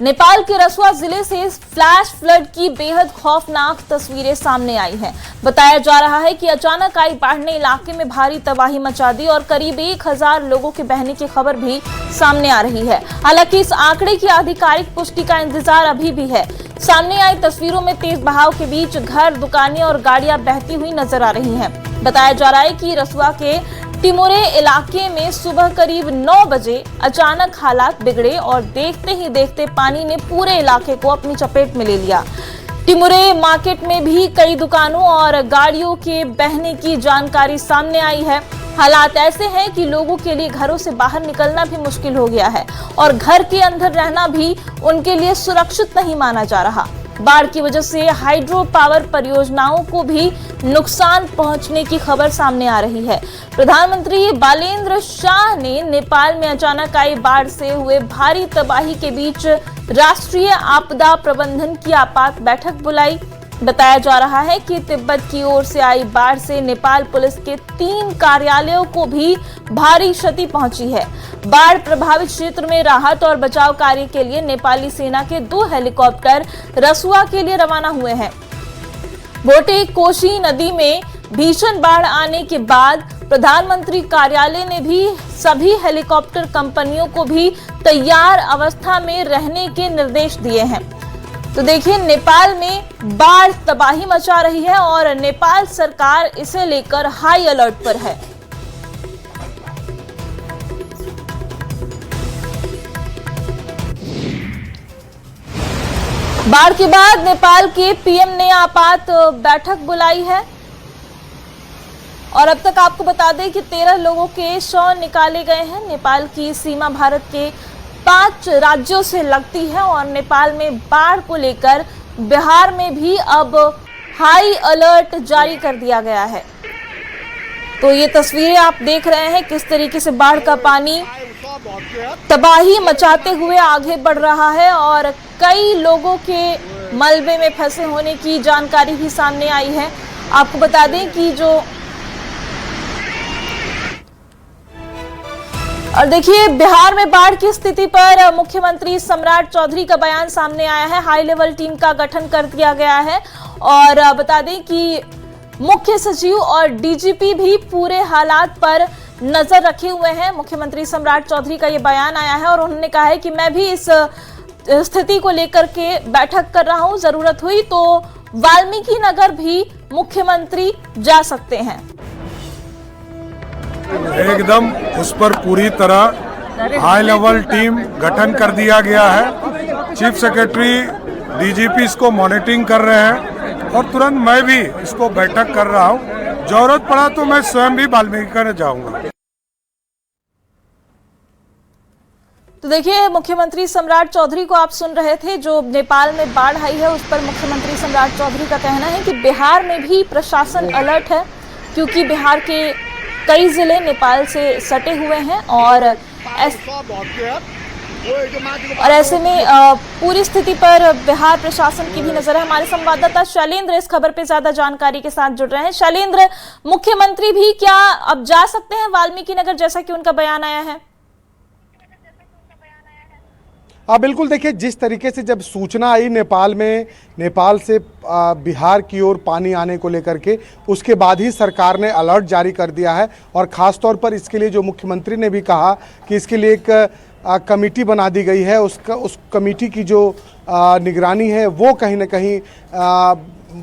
नेपाल के रसुआ जिले से फ्लैश फ्लड की बेहद खौफनाक तस्वीरें सामने आई हैं। बताया जा रहा है कि अचानक आई बाढ़ ने इलाके में भारी तबाही मचा दी और करीब 1000 लोगों के बहने की खबर भी सामने आ रही है। हालांकि इस आंकड़े की आधिकारिक पुष्टि का इंतजार अभी भी है। सामने आई तस्वीरों में तेज बहाव के बीच घर, दुकानें और गाड़ियां बहती हुई नजर आ रही हैं। बताया जा रहा है कि रसुआ के टिमुरे इलाके में सुबह करीब 9 बजे अचानक हालात बिगड़े और देखते ही देखते पानी ने पूरे इलाके को अपनी चपेट में ले लिया। टिमुरे मार्केट में भी कई दुकानों और गाड़ियों के बहने की जानकारी सामने आई है। हालात ऐसे हैं कि लोगों के लिए घरों से बाहर निकलना भी मुश्किल हो गया है और घर के अंदर रहना भी उनके लिए सुरक्षित नहीं माना जा रहा। बाढ़ की वजह से हाइड्रो पावर परियोजनाओं को भी नुकसान पहुंचने की खबर सामने आ रही है। प्रधानमंत्री बालेंद्र शाह ने नेपाल में अचानक आई बाढ़ से हुए भारी तबाही के बीच राष्ट्रीय आपदा प्रबंधन की आपात बैठक बुलाई। बताया जा रहा है कि तिब्बत की ओर से आई बाढ़ से नेपाल पुलिस के 3 कार्यालयों को भी भारी क्षति पहुंची है। बाढ़ प्रभावित क्षेत्र में राहत और बचाव कार्य के लिए नेपाली सेना के 2 हेलीकॉप्टर रसुआ के लिए रवाना हुए हैं। भोटे कोशी नदी में भीषण बाढ़ आने के बाद प्रधानमंत्री कार्यालय ने भी सभी हेलीकॉप्टर कंपनियों को भी तैयार अवस्था में रहने के निर्देश दिए हैं। तो देखिए, नेपाल में बाढ़ तबाही मचा रही है और नेपाल सरकार इसे लेकर हाई अलर्ट पर है। बाढ़ के बाद नेपाल के पीएम ने आपात बैठक बुलाई है और अब तक आपको बता दें कि 13 लोगों के शव निकाले गए हैं। नेपाल की सीमा भारत के 5 राज्यों से लगती है और नेपाल में बाढ़ को लेकर बिहार में भी अब हाई अलर्ट जारी कर दिया गया है। तो ये तस्वीरें आप देख रहे हैं किस तरीके से बाढ़ का पानी तबाही मचाते हुए आगे बढ़ रहा है और कई लोगों के मलबे में फंसे होने की जानकारी भी सामने आई है। आपको बता दें कि और देखिए, बिहार में बाढ़ की स्थिति पर मुख्यमंत्री सम्राट चौधरी का बयान सामने आया है। हाई लेवल टीम का गठन कर दिया गया है और बता दें कि मुख्य सचिव और डीजीपी भी पूरे हालात पर नजर रखे हुए हैं। मुख्यमंत्री सम्राट चौधरी का ये बयान आया है और उन्होंने कहा है कि मैं भी इस स्थिति को लेकर के बैठक कर रहा हूं। जरूरत हुई तो वाल्मीकि नगर भी मुख्यमंत्री जा सकते हैं। एकदम उस पर पूरी तरह हाई लेवल टीम गठन कर दिया गया है। चीफ सेक्रेटरी डीजीपी इसको मॉनिटरिंग कर रहे हैं और तुरंत मैं भी इसको बैठक कर रहा हूं। जरूरत पड़ा तो मैं स्वयं भी वाल्मीकि जाऊंगा। तो देखिए, मुख्यमंत्री सम्राट चौधरी को आप सुन रहे थे। जो नेपाल में बाढ़ आई है उस पर मुख्यमंत्री सम्राट चौधरी का कहना है कि बिहार में भी प्रशासन अलर्ट है क्योंकि बिहार के कई जिले नेपाल से सटे हुए हैं और ऐसे में पूरी स्थिति पर बिहार प्रशासन की भी नजर है। हमारे संवाददाता शैलेंद्र इस खबर पे ज्यादा जानकारी के साथ जुड़ रहे हैं। शैलेंद्र, मुख्यमंत्री भी क्या अब जा सकते हैं वाल्मीकि नगर जैसा कि उनका बयान आया है? बिल्कुल, देखिए, जिस तरीके से जब सूचना आई नेपाल से बिहार की ओर पानी आने को लेकर के, उसके बाद ही सरकार ने अलर्ट जारी कर दिया है और ख़ास तौर पर इसके लिए जो मुख्यमंत्री ने भी कहा कि इसके लिए एक कमेटी बना दी गई है। उस कमेटी की जो निगरानी है वो कहीं ना कहीं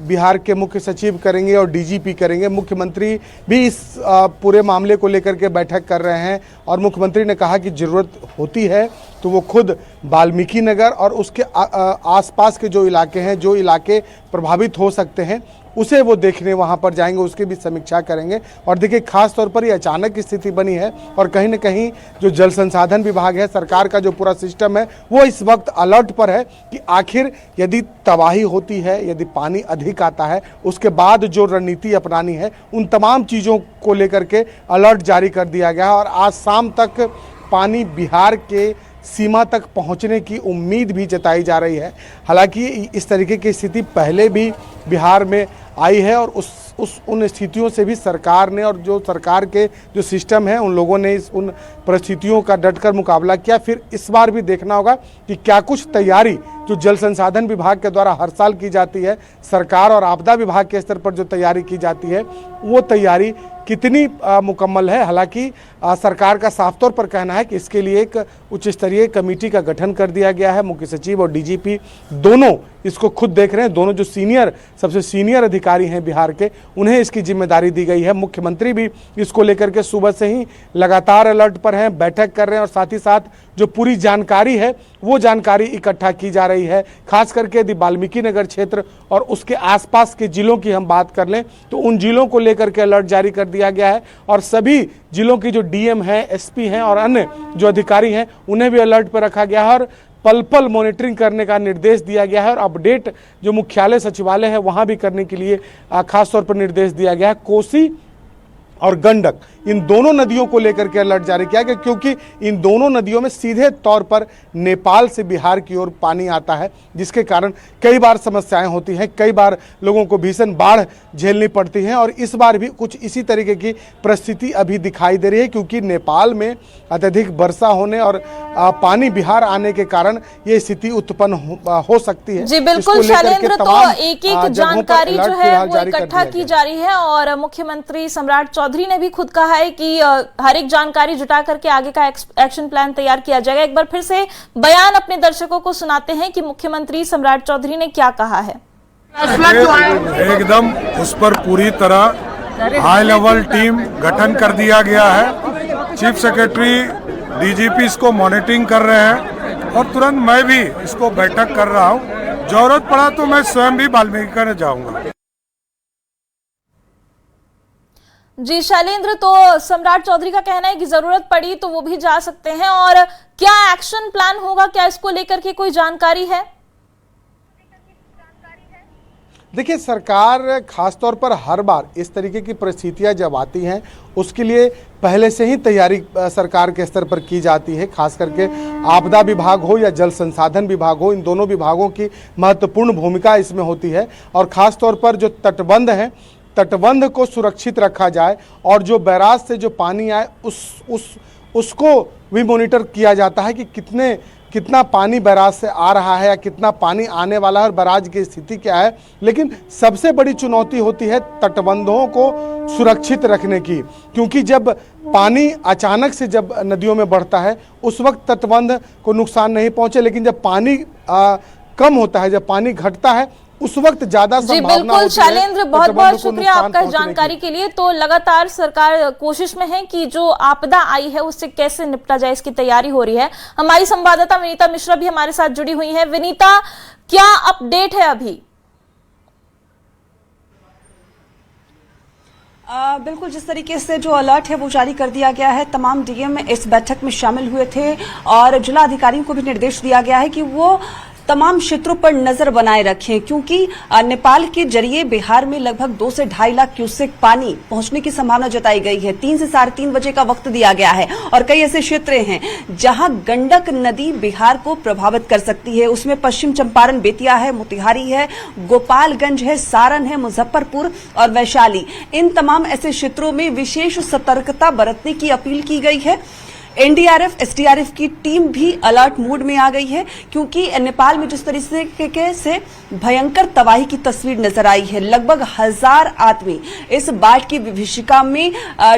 बिहार के मुख्य सचिव करेंगे और डीजीपी करेंगे। मुख्यमंत्री भी इस पूरे मामले को लेकर के बैठक कर रहे हैं और मुख्यमंत्री ने कहा कि ज़रूरत होती है तो वो खुद वाल्मीकि नगर और उसके आसपास के जो इलाके हैं, जो इलाके प्रभावित हो सकते हैं, उसे वो देखने वहाँ पर जाएंगे, उसकी भी समीक्षा करेंगे। और देखिए, खास तौर पर ये अचानक की स्थिति बनी है और कहीं ना कहीं जो जल संसाधन विभाग है, सरकार का जो पूरा सिस्टम है, वो इस वक्त अलर्ट पर है कि आखिर यदि तबाही होती है, यदि पानी अधिक आता है, उसके बाद जो रणनीति अपनानी है, उन तमाम चीज़ों को लेकर के अलर्ट जारी कर दिया गया है। और आज शाम तक पानी बिहार के सीमा तक पहुंचने की उम्मीद भी जताई जा रही है। हालांकि इस तरीके की स्थिति पहले भी बिहार में आई है और उन स्थितियों से भी सरकार ने और जो सरकार के जो सिस्टम है उन लोगों ने उन परिस्थितियों का डटकर मुकाबला किया। फिर इस बार भी देखना होगा कि क्या कुछ तैयारी जो जल संसाधन विभाग के द्वारा हर साल की जाती है, सरकार और आपदा विभाग के स्तर पर जो तैयारी की जाती है, वो तैयारी कितनी मुकम्मल है। हालांकि सरकार का साफ तौर पर कहना है कि इसके लिए एक उच्च स्तरीय कमेटी का गठन कर दिया गया है। मुख्य सचिव और डीजीपी दोनों इसको खुद देख रहे हैं। दोनों जो सबसे सीनियर अधिकारी हैं बिहार के, उन्हें इसकी जिम्मेदारी दी गई है। मुख्यमंत्री भी इसको लेकर के सुबह से ही लगातार अलर्ट पर हैं, बैठक कर रहे हैं और साथ ही साथ जो पूरी जानकारी है वो जानकारी इकट्ठा की जा रही है। खास करके यदि वाल्मीकि नगर क्षेत्र और उसके आसपास के जिलों की हम बात कर लें तो उन जिलों को लेकर के अलर्ट जारी कर दिया गया है और सभी जिलों की जो डीएम हैं, एसपी हैं और अन्य जो अधिकारी हैं उन्हें भी अलर्ट पर रखा गया है और पल पल मॉनिटरिंग करने का निर्देश दिया गया है और अपडेट जो मुख्यालय सचिवालय है वहां भी करने के लिए खास तौर पर निर्देश दिया गया है। कोसी और गंडक इन दोनों नदियों को लेकर के अलर्ट जारी किया गया क्योंकि इन दोनों नदियों में सीधे तौर पर नेपाल से बिहार की ओर पानी आता है, जिसके कारण कई बार समस्याएं होती हैं, कई बार लोगों को भीषण बाढ़ झेलनी पड़ती है और इस बार भी कुछ इसी तरीके की परिस्थिति अभी दिखाई दे रही है क्योंकि नेपाल में अत्यधिक वर्षा होने और पानी बिहार आने के कारण ये स्थिति उत्पन्न हो सकती है। जी बिल्कुल शैलेंद्र, तो एक जानकारी जो है वो इकट्ठा की जा रही है और मुख्यमंत्री सम्राट चौधरी ने भी खुद कहा है कि हर एक जानकारी जुटा करके आगे का एक्शन प्लान तैयार किया जाएगा। एक बार फिर से बयान अपने दर्शकों को सुनाते हैं कि मुख्यमंत्री सम्राट चौधरी ने क्या कहा है। एकदम उस पर पूरी तरह हाई लेवल टीम गठन कर दिया गया है। चीफ सेक्रेटरी डीजीपी इसको मॉनिटरिंग कर रहे हैं और तुरंत मैं भी इसको बैठक कर रहा हूँ। जरूरत पड़ा तो मैं स्वयं भी वाल्मीकि नगर जाऊंगा। जी शैलेंद्र, तो सम्राट चौधरी का कहना है कि जरूरत पड़ी तो वो भी जा सकते हैं और क्या एक्शन प्लान होगा, क्या इसको लेकर के कोई जानकारी है? देखिए, सरकार खासतौर पर हर बार इस तरीके की परिस्थितियां जब आती हैं उसके लिए पहले से ही तैयारी सरकार के स्तर पर की जाती है। खास करके आपदा विभाग हो या जल संसाधन विभाग हो, इन दोनों विभागों की महत्वपूर्ण भूमिका इसमें होती है और खास तौर पर जो तटबंध हैं, तटबंध को सुरक्षित रखा जाए और जो बैराज से जो पानी आए उसको भी मॉनिटर किया जाता है कि कितना पानी बैराज से आ रहा है या कितना पानी आने वाला है और बैराज की स्थिति क्या है। लेकिन सबसे बड़ी चुनौती होती है तटबंधों को सुरक्षित रखने की, क्योंकि जब पानी अचानक से जब नदियों में बढ़ता है उस वक्त तटबंध को नुकसान नहीं पहुंचे, लेकिन जब पानी कम होता है, जब पानी घटता है उस वक्त ज्यादा संभावना होती है। बिल्कुल शैलेंद्र, बहुत बहुत शुक्रिया आपका जानकारी के लिए। तो लगातार सरकार कोशिश में है कि जो आपदा आई है उससे कैसे निपटा जाए, इसकी तैयारी हो रही है। हमारी संवाददाता विनीता मिश्रा भी हमारे साथ जुड़ी हुई है। विनीता, क्या अपडेट है अभी? बिल्कुल, जिस तरीके से जो अलर्ट है वो जारी कर दिया गया है, तमाम डीएम इस बैठक में शामिल हुए थे और जिला अधिकारियों को भी निर्देश दिया गया है कि वो तमाम क्षेत्रों पर नजर बनाए रखें, क्योंकि नेपाल के जरिए बिहार में लगभग 2 से 2.5 लाख क्यूसेक पानी पहुंचने की संभावना जताई गई है। 3 से 3:30 बजे का वक्त दिया गया है और कई ऐसे क्षेत्र हैं जहां गंडक नदी बिहार को प्रभावित कर सकती है। उसमें पश्चिम चंपारण, बेतिया है, मोतिहारी है, गोपालगंज है, सारण है, मुजफ्फरपुर और वैशाली। इन तमाम ऐसे क्षेत्रों में विशेष सतर्कता बरतने की अपील की गई है। एनडीआरएफ, एसडीआरएफ की टीम भी अलर्ट मोड में आ गई है, क्योंकि नेपाल में जिस तरीके से भयंकर तबाही की तस्वीर नजर आई है, लगभग 1000 आदमी इस बाढ़ की विभीषिका में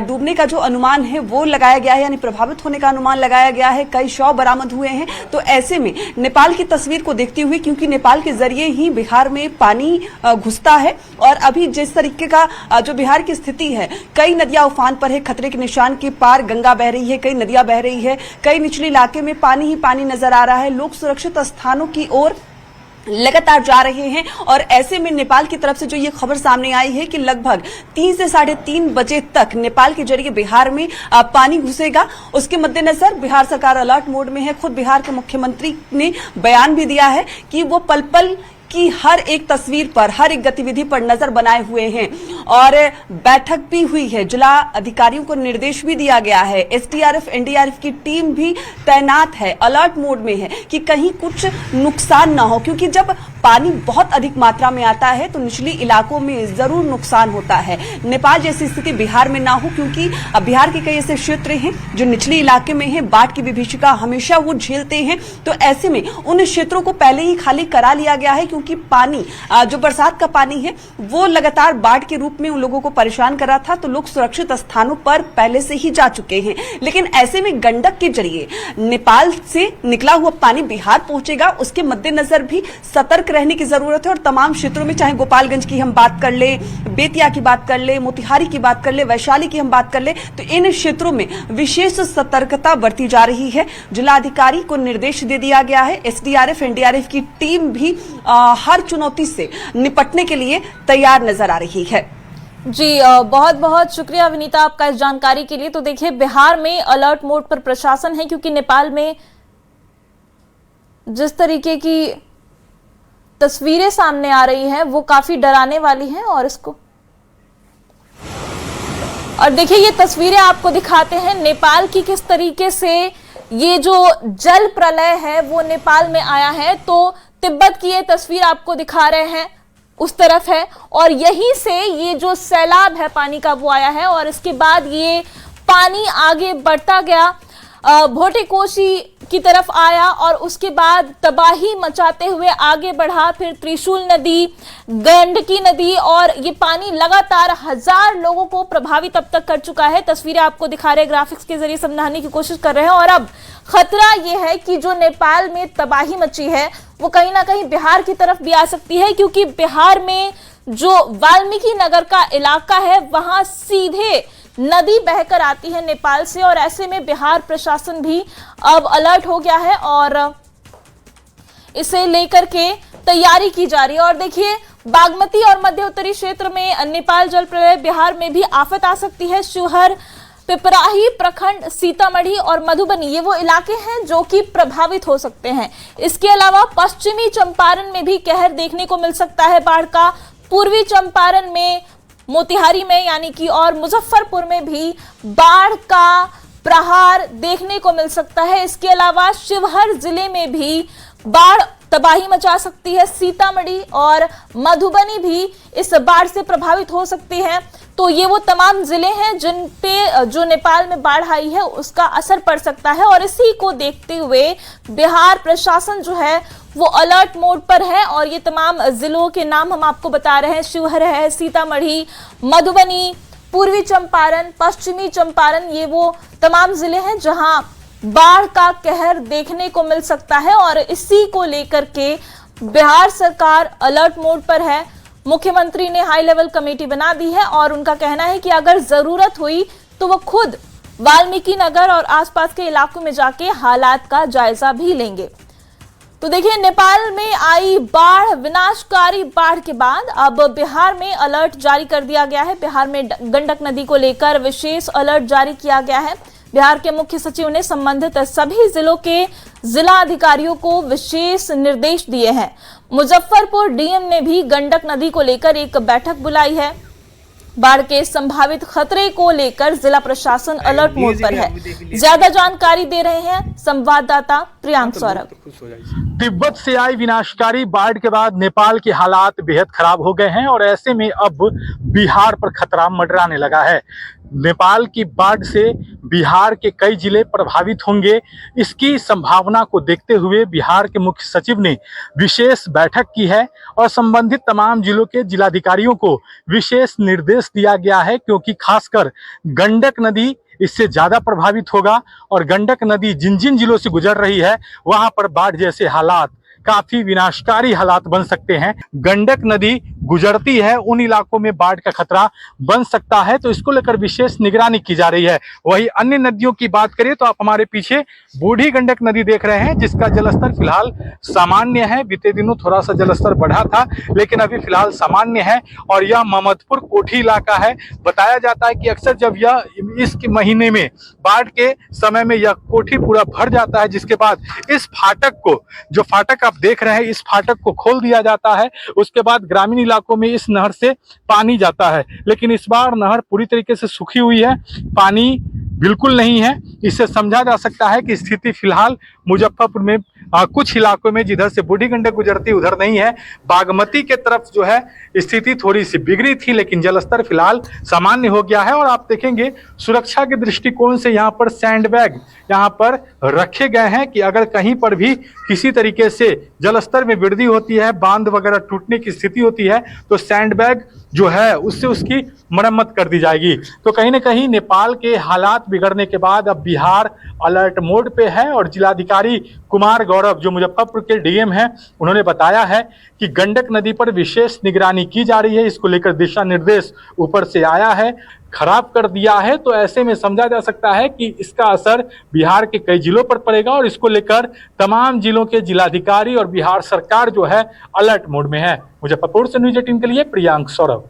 डूबने का जो अनुमान है वो लगाया गया है, यानी प्रभावित होने का अनुमान लगाया गया है। कई शव बरामद हुए हैं। तो ऐसे में नेपाल की तस्वीर को देखते हुए, क्योंकि नेपाल के जरिए ही बिहार में पानी घुसता है और अभी जिस तरीके का जो बिहार की स्थिति है, कई नदियां उफान पर है, खतरे के निशान के पार गंगा बह रही है, कई नदियां बह रही है, कई निचले इलाके में पानी ही पानी नजर आ रहा है। लोग सुरक्षित स्थानों की ओर लगातार जा रहे हैं और ऐसे में नेपाल की तरफ से जो ये खबर सामने आई है कि लगभग 3 से 3:30 बजे तक नेपाल के जरिए बिहार में पानी घुसेगा, उसके मद्देनजर बिहार सरकार अलर्ट मोड में है। खुद बिहार के मुख्यमंत्री ने बयान भी दिया है कि वो पल पल की हर एक तस्वीर पर, हर एक गतिविधि पर नजर बनाए हुए हैं और बैठक भी हुई है। जिला अधिकारियों को निर्देश भी दिया गया है। एसडीआरएफ, एनडीआरएफ की टीम भी तैनात है, अलर्ट मोड में है कि कहीं कुछ नुकसान ना हो, क्योंकि जब पानी बहुत अधिक मात्रा में आता है तो निचली इलाकों में जरूर नुकसान होता है। नेपाल जैसी स्थिति बिहार में ना हो, क्योंकि बिहार के कई ऐसे क्षेत्र हैं जो निचले इलाके में हैं, बाढ़ की विभीषिका हमेशा वो झेलते हैं। तो ऐसे में उन क्षेत्रों को पहले ही खाली करा लिया गया है, क्योंकि पानी जो बरसात का पानी है वो लगातार बाढ़ के रूप में उन लोगों को परेशान कर रहा था, तो लोग सुरक्षित स्थानों पर पहले से ही जा चुके हैं। लेकिन ऐसे में गंडक के जरिए नेपाल से निकला हुआ पानी बिहार पहुंचेगा, उसके मद्देनजर भी सतर्क रहने की जरूरत है। और तमाम क्षेत्रों में, चाहे गोपालगंज की हम बात कर ले, बेतिया की बात कर ले, मोतिहारी की बात कर ले, वैशाली की हम बात कर ले, तो इन क्षेत्रों में विशेष सतर्कता बरती जा रही है। जिलाधिकारी को निर्देश दे दिया गया है। एसडीआरएफ, एनडीआरएफ की टीम भी हर चुनौती से निपटने के लिए तैयार नजर आ रही है। जी, बहुत बहुत शुक्रिया विनीता आपका इस जानकारी के लिए। तो देखिए, बिहार में अलर्ट मोड पर प्रशासन है, क्योंकि नेपाल में जिस तरीके की तस्वीरें सामने आ रही हैं वो काफी डराने वाली हैं। और देखिए, ये तस्वीरें आपको दिखाते हैं नेपाल की, किस तरीके से ये जो जल प्रलय है वो नेपाल में आया है। तो तिब्बत की ये तस्वीर आपको दिखा रहे हैं, उस तरफ है, और यहीं से ये जो सैलाब है पानी का वो आया है। और इसके बाद ये पानी आगे बढ़ता गया, भोटेकोशी की तरफ आया और उसके बाद तबाही मचाते हुए आगे बढ़ा, फिर त्रिशूल नदी, गंडकी नदी, और ये पानी लगातार 1000 लोगों को प्रभावित अब तक कर चुका है। तस्वीरें आपको दिखा रहे, ग्राफिक्स के जरिए समझाने की कोशिश कर रहे हैं। और अब खतरा ये है कि जो नेपाल में तबाही मची है वो कहीं ना कहीं बिहार की तरफ भी आ सकती है, क्योंकि बिहार में जो वाल्मीकि नगर का इलाका है वहां सीधे नदी बहकर आती है नेपाल से। और ऐसे में बिहार प्रशासन भी अब अलर्ट हो गया है और इसे लेकर के तैयारी की जा रही है। और देखिए, बागमती और मध्य उत्तरी क्षेत्र में नेपाल जल प्रलय, बिहार में भी आफत आ सकती है। शिवहर, पिपराही प्रखंड, सीतामढ़ी और मधुबनी, ये वो इलाके हैं जो कि प्रभावित हो सकते हैं। इसके अलावा पश्चिमी चंपारण में भी कहर देखने को मिल सकता है बाढ़ का। पूर्वी चंपारण में, मोतिहारी में यानी कि, और मुजफ्फरपुर में भी बाढ़ का प्रहार देखने को मिल सकता है। इसके अलावा शिवहर जिले में भी बाढ़ तबाही मचा सकती है। सीतामढ़ी और मधुबनी भी इस बाढ़ से प्रभावित हो सकती हैं। तो ये वो तमाम जिले हैं जिन पे जो नेपाल में बाढ़ आई है उसका असर पड़ सकता है। और इसी को देखते हुए बिहार प्रशासन जो है वो अलर्ट मोड पर है। और ये तमाम जिलों के नाम हम आपको बता रहे हैं, शिवहर है, सीतामढ़ी, मधुबनी, पूर्वी चंपारण, पश्चिमी चंपारण, ये वो तमाम जिले हैं जहां बाढ़ का कहर देखने को मिल सकता है। और इसी को लेकर के बिहार सरकार अलर्ट मोड पर है। मुख्यमंत्री ने हाई लेवल कमेटी बना दी है और उनका कहना है कि अगर जरूरत हुई तो वो खुद वाल्मीकि नगर और आसपास के इलाकों में जाके हालात का जायजा भी लेंगे। तो देखिए, नेपाल में आई बाढ़, विनाशकारी बाढ़ के बाद अब बिहार में अलर्ट जारी कर दिया गया है। बिहार में गंडक नदी को लेकर विशेष अलर्ट जारी किया गया है। बिहार के मुख्य सचिव ने संबंधित सभी जिलों के जिला अधिकारियों को विशेष निर्देश दिए हैं। मुजफ्फरपुर डीएम ने भी गंडक नदी को लेकर एक बैठक बुलाई है। बाढ़ के संभावित खतरे को लेकर जिला प्रशासन अलर्ट मोड पर है। ज्यादा जानकारी दे रहे हैं संवाददाता प्रियांक सौरभ। तिब्बत से आई विनाशकारी बाढ़ के बाद नेपाल के हालात बेहद खराब हो गए हैं और ऐसे में अब बिहार पर खतरा मंडराने लगा है। नेपाल की बाढ़ से बिहार के कई जिले प्रभावित होंगे। इसकी संभावना को देखते हुए बिहार के मुख्य सचिव ने विशेष बैठक की है और संबंधित तमाम जिलों के जिलाधिकारियों को विशेष निर्देश दिया गया है, क्योंकि खासकर गंडक नदी इससे ज्यादा प्रभावित होगा और गंडक नदी जिन जिन जिलों से गुजर रही है वहां पर बाढ़ जैसे हालात, काफी विनाशकारी हालात बन सकते हैं। गंडक नदी गुजरती है उन इलाकों में बाढ़ का खतरा बन सकता है, तो इसको लेकर विशेष निगरानी की जा रही है। वहीं अन्य नदियों की बात करें तो आप हमारे पीछे बूढ़ी गंडक नदी देख रहे हैं, जिसका जलस्तर फिलहाल सामान्य है। बीते दिनों थोड़ा सा जलस्तर बढ़ा था, लेकिन अभी फिलहाल सामान्य है। और यह ममदपुर कोठी इलाका है। बताया जाता है कि अक्सर जब यह इस महीने में बाढ़ के समय में यह कोठी पूरा भर जाता है, जिसके बाद इस फाटक को, जो फाटक आप देख रहे हैं, इस फाटक को खोल दिया जाता है। उसके बाद ग्रामीण इलाकों में इस नहर से पानी जाता है, लेकिन इस बार नहर पूरी तरीके से सूखी हुई है, पानी बिल्कुल नहीं है। इससे समझा जा सकता है कि स्थिति फिलहाल मुजफ्फरपुर में कुछ इलाकों में जिधर से बूढ़ी गंडक गुजरती उधर नहीं है। बागमती के तरफ जो है स्थिति थोड़ी सी बिगड़ी थी, लेकिन जलस्तर फिलहाल सामान्य हो गया है। और आप देखेंगे सुरक्षा के दृष्टिकोण से यहाँ पर सैंडबैग यहाँ पर रखे गए हैं कि अगर कहीं पर भी किसी तरीके से जलस्तर में वृद्धि होती है, बांध वगैरह टूटने की स्थिति होती है, तो सैंडबैग जो है उससे उसकी मरम्मत कर दी जाएगी। तो कहीं ना कहीं नेपाल के हालात बिगड़ने के बाद अब बिहार अलर्ट मोड पे है। और जिलाधिकारी कुमार गौरव, जो मुजफ्फरपुर के डीएम हैं, उन्होंने बताया है कि गंडक नदी पर विशेष निगरानी की जा रही है। इसको लेकर दिशा निर्देश ऊपर से आया है, खराब कर दिया है। तो ऐसे में समझा जा सकता है कि इसका असर बिहार के कई जिलों पर पड़ेगा और इसको लेकर तमाम जिलों के जिलाधिकारी और बिहार सरकार जो है अलर्ट मोड में है। मुजफ्फरपुर से न्यूज 18 के लिए प्रियांक सौरभ।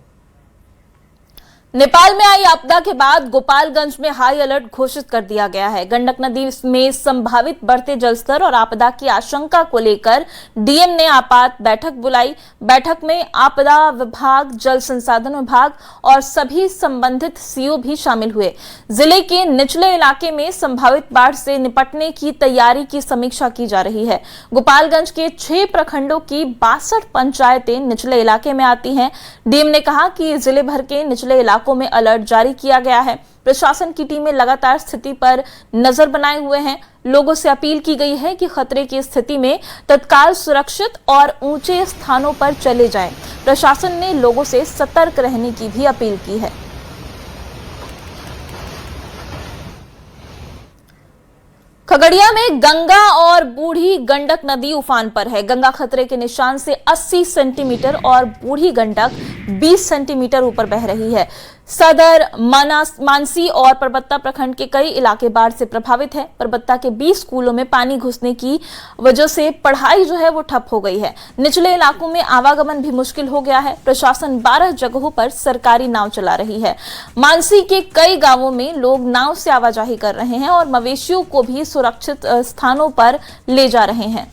नेपाल में आई आपदा के बाद गोपालगंज में हाई अलर्ट घोषित कर दिया गया है। गंडक नदी में संभावित बढ़ते जलस्तर और आपदा की आशंका को लेकर डीएम ने आपात बैठक बुलाई। बैठक में आपदा विभाग, जल संसाधन विभाग और सभी संबंधित सीओ भी शामिल हुए। जिले के निचले इलाके में संभावित बाढ़ से निपटने की तैयारी की समीक्षा की जा रही है। गोपालगंज के 6 प्रखंडों की 62 पंचायतें निचले इलाके में आती हैं। डीएम ने कहा कि जिले भर के निचले इलाकों में अलर्ट जारी किया गया है। प्रशासन की टीमें लगातार स्थिति पर नजर बनाए हुए हैं। लोगों से अपील की गई है कि खतरे की स्थिति में तत्काल सुरक्षित और ऊंचे स्थानों पर चले जाएं। प्रशासन ने लोगों से सतर्क रहने की भी अपील की है। खगड़िया में गंगा और बूढ़ी गंडक नदी उफान पर है। गंगा खतरे के निशान से 80 सेंटीमीटर और बूढ़ी गंडक 20 सेंटीमीटर ऊपर बह रही है। सदर, मानसी और परबत्ता प्रखंड के कई इलाके बाढ़ से प्रभावित है। परबत्ता के 20 स्कूलों में पानी घुसने की वजह से पढ़ाई जो है वो ठप हो गई है। निचले इलाकों में आवागमन भी मुश्किल हो गया है। प्रशासन 12 जगहों पर सरकारी नाव चला रही है। मानसी के कई गांवों में लोग नाव से आवाजाही कर रहे हैं और मवेशियों को भी सुरक्षित स्थानों पर ले जा रहे हैं।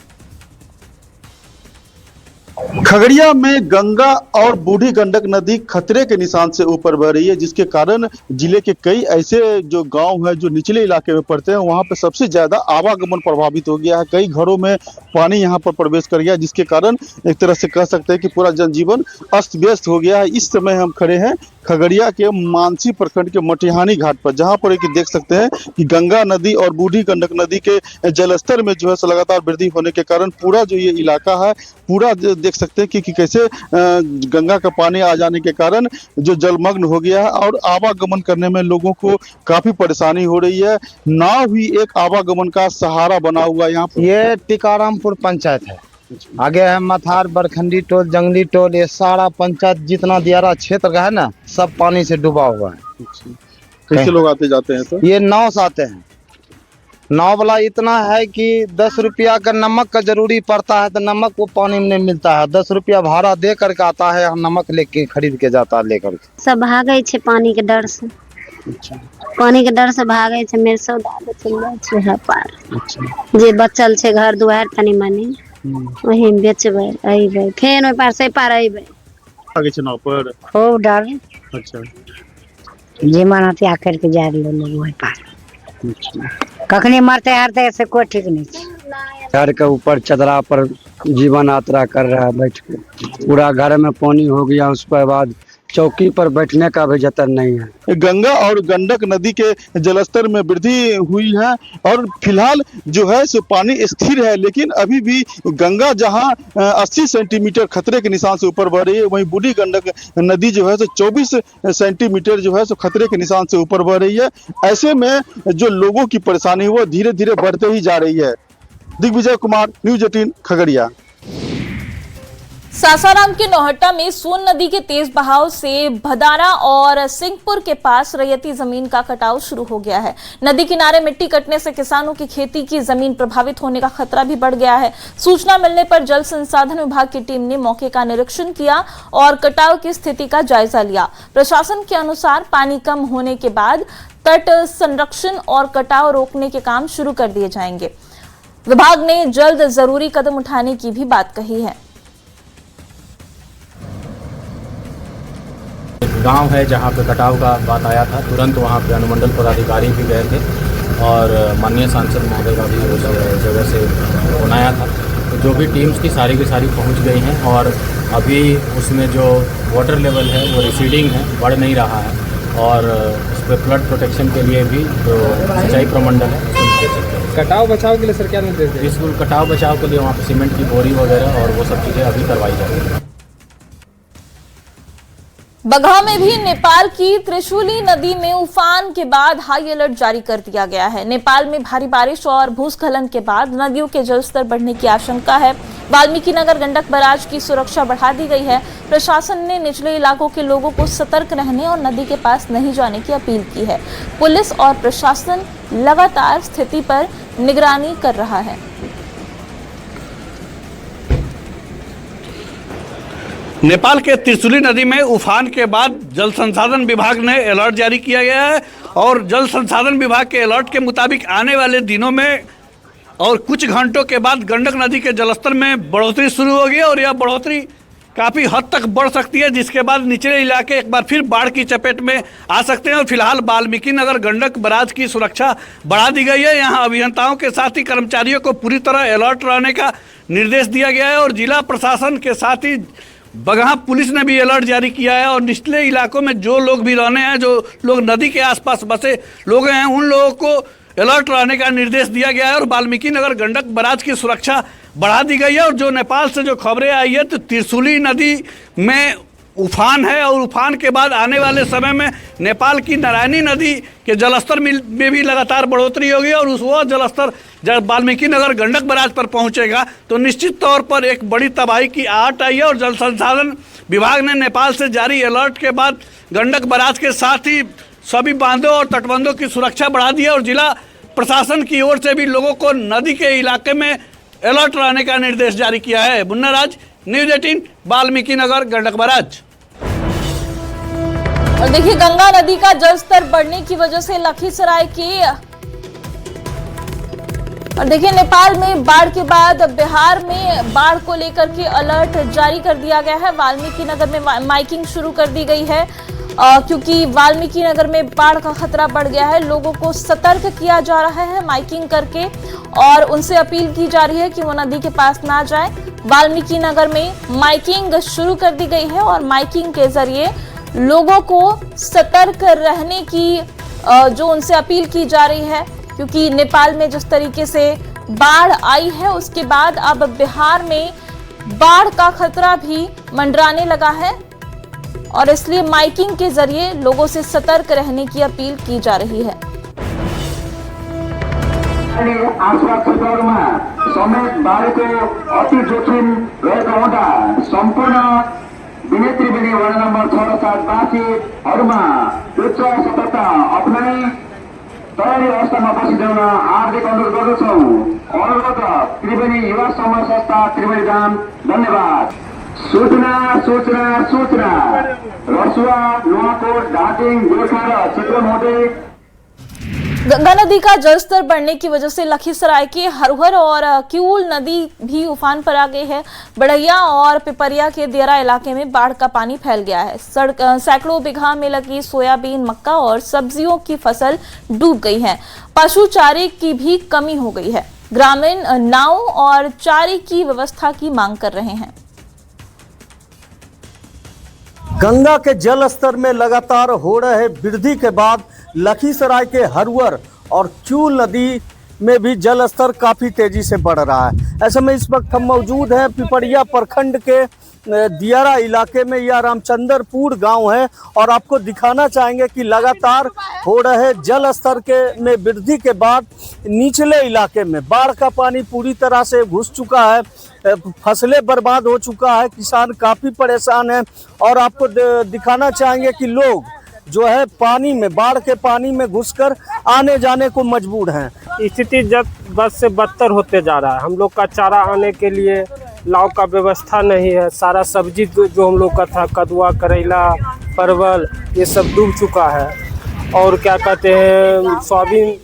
खगड़िया में गंगा और बूढ़ी गंडक नदी खतरे के निशान से ऊपर बह रही है, जिसके कारण जिले के कई ऐसे जो गांव हैं जो निचले इलाके में पड़ते हैं, वहां पे सबसे ज्यादा आवागमन प्रभावित हो गया है। कई घरों में पानी यहां पर प्रवेश कर गया, जिसके कारण एक तरह से कह सकते हैं कि पूरा जनजीवन अस्त व्यस्त हो गया है। इस समय हम खड़े हैं खगड़िया के मानसी प्रखंड के मटिहानी घाट पर, जहां पर एक देख सकते हैं कि गंगा नदी और बूढ़ी गंडक नदी के जलस्तर में जो है लगातार वृद्धि होने के कारण पूरा जो ये इलाका है पूरा देख सकते हैं कि कैसे गंगा का पानी आ जाने के कारण जो जलमग्न हो गया है और आवागमन करने में लोगों को काफी परेशानी हो रही है। नाव भी एक आवागमन का सहारा बना हुआ है। यहाँ पर ये टिकारामपुर पंचायत है, आगे है मथार, बरखंडी टोल, जंगली टोल, ये सारा पंचायत जितना दियारा क्षेत्र का है ना, सब पानी से डूबा हुआ है। कैसे लोग आते जाते हैं सर? ये नाव से आते हैं। नाव वाला इतना है कि 10 रुपया का नमक का जरूरी पड़ता है, तो नमक वो पानी में नहीं मिलता है। 10 रुपया भाड़ा दे करके आता है, नमक लेके खरीद के जाता है लेकर। सब भागे छे पानी के डर से। पानी के डर से भागे छे, मेरे सौदा चल जाए छे है पार। जे बचल छे घर दुआर तनी मनी वही बेचबे, अइबे फेन ओइ पार से पार अइबे। आगे चुनाव पर खूब डर। अच्छा, जे माना त्याग करके जा रहे लोग वही पार। कखनी मरते हारते ऐसे कोई ठीक नहीं छे। घर के ऊपर चदरा पर जीवन यात्रा कर रहा है बैठ के, पूरा घर में पानी हो गया। उसके बाद चौकी पर बैठने का भी जतन नहीं है। गंगा और गंडक नदी के जलस्तर में वृद्धि हुई है और फिलहाल जो है सो पानी स्थिर है, लेकिन अभी भी गंगा जहां 80 सेंटीमीटर खतरे के निशान से ऊपर बढ़ रही है, वहीं बूढ़ी गंडक नदी जो है सो 24 सेंटीमीटर जो है सो खतरे के निशान से ऊपर बढ़ रही है। ऐसे में जो लोगों की परेशानी वो धीरे धीरे बढ़ते ही जा रही है। दिग्विजय कुमार, न्यूज 18 खगड़िया। सासाराम के नौहट्टा में सोन नदी के तेज बहाव से भदारा और सिंहपुर के पास रैयती जमीन का कटाव शुरू हो गया है। नदी किनारे मिट्टी कटने से किसानों की खेती की जमीन प्रभावित होने का खतरा भी बढ़ गया है। सूचना मिलने पर जल संसाधन विभाग की टीम ने मौके का निरीक्षण किया और कटाव की स्थिति का जायजा लिया। प्रशासन के अनुसार पानी कम होने के बाद तट संरक्षण और कटाव रोकने के काम शुरू कर दिए जाएंगे। विभाग ने जल्द जरूरी कदम उठाने की भी बात कही है। गांव है जहां पे कटाव का बात आया था, तुरंत वहां पे अनुमंडल पदाधिकारी भी गए थे और माननीय सांसद महोदय का भी उस जगह से फोन आया था। तो जो भी टीम्स की सारी पहुंच गई हैं और अभी उसमें जो वाटर लेवल है वो रिसीडिंग है, बढ़ नहीं रहा है और उस पर फ्लड प्रोटेक्शन के लिए भी जो सिंचाई प्रमंडल है कटाव बचाव के लिए सर क्या निर्देश दें? बिल्कुल कटाव बचाव के लिए वहाँ पे सीमेंट की बोरी वगैरह और वो सब चीज़ें अभी करवाई जा रही है। बगहा में भी नेपाल की त्रिशूली नदी में उफान के बाद हाई अलर्ट जारी कर दिया गया है। नेपाल में भारी बारिश और भूस्खलन के बाद नदियों के जलस्तर बढ़ने की आशंका है। वाल्मीकि नगर गंडक बैराज की सुरक्षा बढ़ा दी गई है। प्रशासन ने निचले इलाकों के लोगों को सतर्क रहने और नदी के पास नहीं जाने की अपील की है। पुलिस और प्रशासन लगातार स्थिति पर निगरानी कर रहा है। नेपाल के त्रिशूली नदी में उफान के बाद जल संसाधन विभाग ने अलर्ट जारी किया गया है और जल संसाधन विभाग के अलर्ट के मुताबिक आने वाले दिनों में और कुछ घंटों के बाद गंडक नदी के जलस्तर में बढ़ोतरी शुरू होगी और यह बढ़ोतरी काफ़ी हद तक बढ़ सकती है, जिसके बाद निचले इलाके एक बार फिर बाढ़ की चपेट में आ सकते हैं। और फिलहाल वाल्मीकि नगर गंडक बैराज की सुरक्षा बढ़ा दी गई है। यहाँ अभियंताओं के साथ ही कर्मचारियों को पूरी तरह अलर्ट रहने का निर्देश दिया गया है और जिला प्रशासन के साथ ही बगहा पुलिस ने भी अलर्ट जारी किया है और निचले इलाकों में जो लोग भी रहने हैं, जो लोग नदी के आसपास बसे लोग हैं, उन लोगों को अलर्ट रहने का निर्देश दिया गया है और वाल्मीकि नगर गंडक बैराज की सुरक्षा बढ़ा दी गई है। और जो नेपाल से जो खबरें आई है तो त्रिशूली नदी में उफान है और उफान के बाद आने वाले समय में नेपाल की नारायणी नदी के जलस्तर में भी लगातार बढ़ोतरी होगी और वह जलस्तर जब वाल्मीकि नगर गंडक बैराज पर पहुंचेगा तो निश्चित तौर पर एक बड़ी तबाही की आहट आई है। और जल संसाधन विभाग ने नेपाल से जारी अलर्ट के बाद गंडक बैराज के साथ ही सभी बांधों और तटबंधों की सुरक्षा बढ़ा दी है और जिला प्रशासन की ओर से भी लोगों को नदी के इलाके में अलर्ट रहने का निर्देश जारी किया है। मुन्ना राज, न्यूज़ 18, वाल्मीकि नगर गंडक बैराज। और देखिए, गंगा नदी का जलस्तर बढ़ने की वजह से लखीसराय की और देखिए नेपाल में बाढ़ के बाद बिहार में बाढ़ को लेकर के अलर्ट जारी कर दिया गया है। वाल्मीकि नगर में माइकिंग शुरू कर दी गई है क्योंकि वाल्मीकि नगर में बाढ़ का खतरा बढ़ गया है। लोगों को सतर्क किया जा रहा है माइकिंग करके और उनसे अपील की जा रही है कि वो नदी के पास ना जाए। वाल्मीकि नगर में माइकिंग शुरू कर दी गई है और माइकिंग के जरिए लोगों को सतर्क रहने की जो उनसे अपील की जा रही है, क्योंकि नेपाल में जिस तरीके से बाढ़ आई है उसके बाद अब बिहार में बाढ़ का खतरा भी मंडराने लगा है और इसलिए माइकिंग के जरिए लोगों से सतर्क रहने की अपील की जा रही है। आसपास क्षेत्रहरूमा समेत बाढीको अति जोखिम रहेको हुँदा सम्पूर्ण विनय त्रिवेणी वार्ड नम्बर 6 र 7 वासीहरूमा उच्च सतर्कता अपनाई तयारी अवस्थामा बसिदेउन हार्दिक अनुरोध गर्दछौँ। अनुरोध त्रिवेणी युवा समाज संस्था त्रिवेणी धाम। धन्यवाद। सूचना सूचना सूचना रसुवा, नुवाकोट, ढाटिङ, गोर्खा र चित्रमोटे। गंगा नदी का जलस्तर बढ़ने की वजह से लखीसराय के हरहर और किऊल नदी भी उफान पर आ गई है। बढ़ैया और पिपरिया के दियरा इलाके में बाढ़ का पानी फैल गया है। सैकड़ों बीघा में लगी सोयाबीन, मक्का और सब्जियों की फसल डूब गई है। पशु चारे की भी कमी हो गई है। ग्रामीण नाव और चारे की व्यवस्था की मांग कर रहे हैं। गंगा के जल स्तर में लगातार हो रहे वृद्धि के बाद लखीसराय के हरवर और किऊल नदी में भी जल स्तर काफी तेजी से बढ़ रहा है। ऐसे में इस वक्त हम मौजूद हैं पिपरिया प्रखंड के दियारा इलाके में यह रामचंद्रपुर गांव है और आपको दिखाना चाहेंगे कि लगातार हो रहे जल स्तर के में वृद्धि के बाद निचले इलाके में बाढ़ का पानी पूरी तरह से घुस चुका है, फसलें बर्बाद हो चुका है, किसान काफ़ी परेशान हैं। और आपको दिखाना चाहेंगे कि लोग जो है पानी में, बाढ़ के पानी में घुसकर आने जाने को मजबूर हैं। स्थिति जब बद से बदतर होते जा रहा है। हम लोग का चारा आने के लिए लाव का व्यवस्था नहीं है। सारा सब्जी जो हम लोग का था, कदुआ, करेला, परवल, ये सब डूब चुका है। और क्या कहते हैं, सोयाबीन